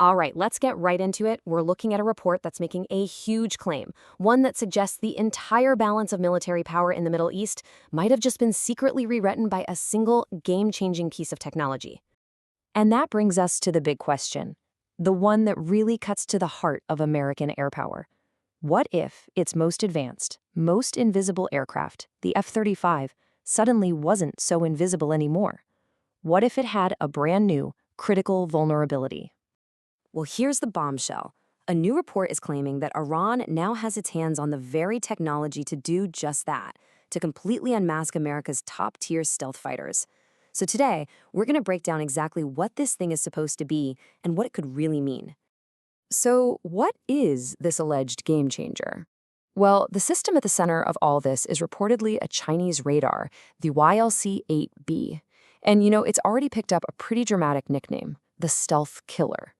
All right, let's get right into it. We're looking at a report that's making a huge claim, one that suggests the entire balance of military power in the Middle East might have just been secretly rewritten by a single game-changing piece of technology. And that brings us to the big question, the one that really cuts to the heart of American air power. What if its most advanced, most invisible aircraft, the F-35, suddenly wasn't so invisible anymore? What if it had a brand new, critical vulnerability? Well, here's the bombshell. A new report is claiming that Iran now has its hands on the very technology to do just that, to completely unmask America's top-tier stealth fighters. So today, we're going to break down exactly what this thing is supposed to be and what it could really mean. So, what is this alleged game changer? Well, the system at the center of all this is reportedly a Chinese radar, the YLC-8B. And it's already picked up a pretty dramatic nickname, the Stealth Killer.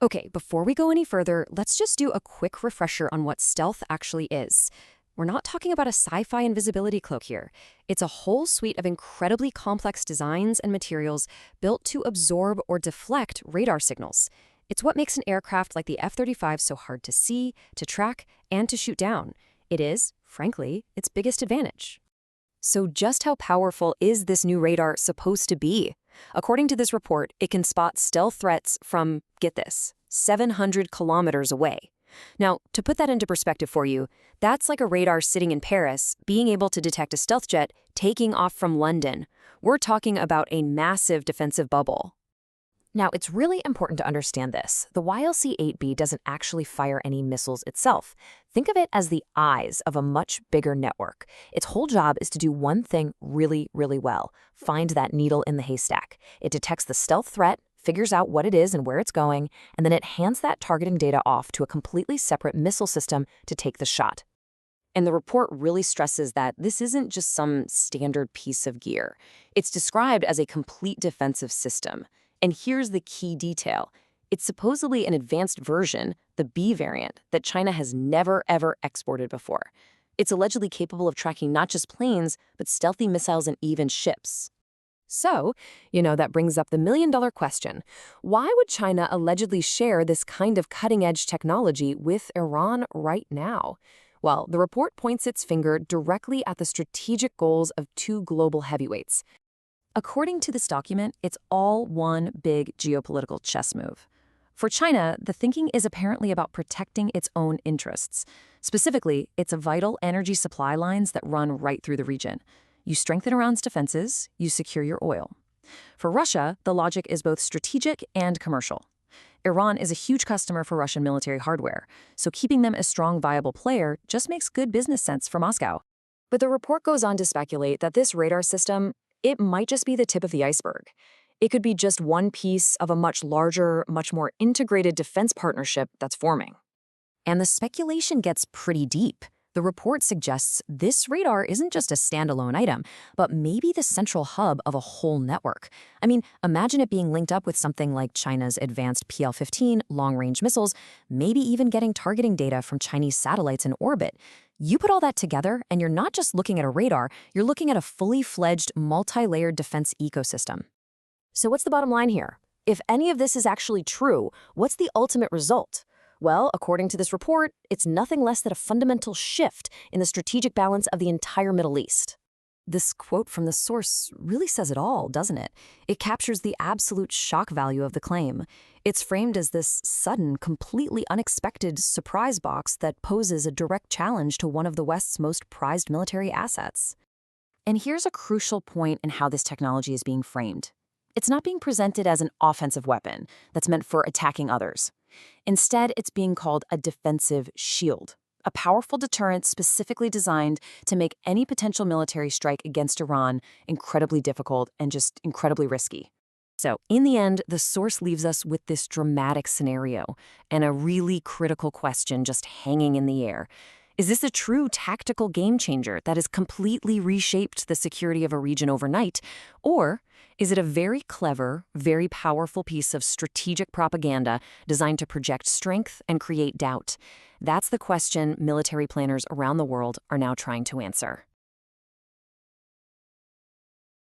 Okay, before we go any further, let's just do a quick refresher on what stealth actually is. We're not talking about a sci-fi invisibility cloak here. It's a whole suite of incredibly complex designs and materials built to absorb or deflect radar signals. It's what makes an aircraft like the F-35 so hard to see, to track, and to shoot down. It is, frankly, its biggest advantage. So just how powerful is this new radar supposed to be? According to this report, it can spot stealth threats from, get this, 700 kilometers away. Now, to put that into perspective for you, that's like a radar sitting in Paris being able to detect a stealth jet taking off from London. We're talking about a massive defensive bubble. Now, it's really important to understand this. The YLC-8B doesn't actually fire any missiles itself. Think of it as the eyes of a much bigger network. Its whole job is to do one thing really, really well: find that needle in the haystack. It detects the stealth threat, figures out what it is and where it's going, and then it hands that targeting data off to a completely separate missile system to take the shot. And the report really stresses that this isn't just some standard piece of gear. It's described as a complete defensive system. And here's the key detail. It's supposedly an advanced version, the B variant, that China has never, ever exported before. It's allegedly capable of tracking not just planes, but stealthy missiles and even ships. So, that brings up the million-dollar question. Why would China allegedly share this kind of cutting-edge technology with Iran right now? Well, the report points its finger directly at the strategic goals of two global heavyweights. According to this document, it's all one big geopolitical chess move. For China, the thinking is apparently about protecting its own interests. Specifically, its vital energy supply lines that run right through the region. You strengthen Iran's defenses, you secure your oil. For Russia, the logic is both strategic and commercial. Iran is a huge customer for Russian military hardware, so keeping them a strong, viable player just makes good business sense for Moscow. But the report goes on to speculate that this radar system, it might just be the tip of the iceberg. It could be just one piece of a much larger, much more integrated defense partnership that's forming. And the speculation gets pretty deep. The report suggests this radar isn't just a standalone item, but maybe the central hub of a whole network. I mean, imagine it being linked up with something like China's advanced PL-15 long-range missiles, maybe even getting targeting data from Chinese satellites in orbit. You put all that together, and you're not just looking at a radar, you're looking at a fully fledged, multi-layered defense ecosystem. So what's the bottom line here? If any of this is actually true, what's the ultimate result? Well, according to this report, it's nothing less than a fundamental shift in the strategic balance of the entire Middle East. This quote from the source really says it all, doesn't it? It captures the absolute shock value of the claim. It's framed as this sudden, completely unexpected surprise box that poses a direct challenge to one of the West's most prized military assets. And here's a crucial point in how this technology is being framed. It's not being presented as an offensive weapon that's meant for attacking others. Instead, it's being called a defensive shield, a powerful deterrent specifically designed to make any potential military strike against Iran incredibly difficult and just incredibly risky. So, in the end, the source leaves us with this dramatic scenario and a really critical question just hanging in the air. Is this a true tactical game changer that has completely reshaped the security of a region overnight? Or is it a very clever, very powerful piece of strategic propaganda designed to project strength and create doubt? That's the question military planners around the world are now trying to answer.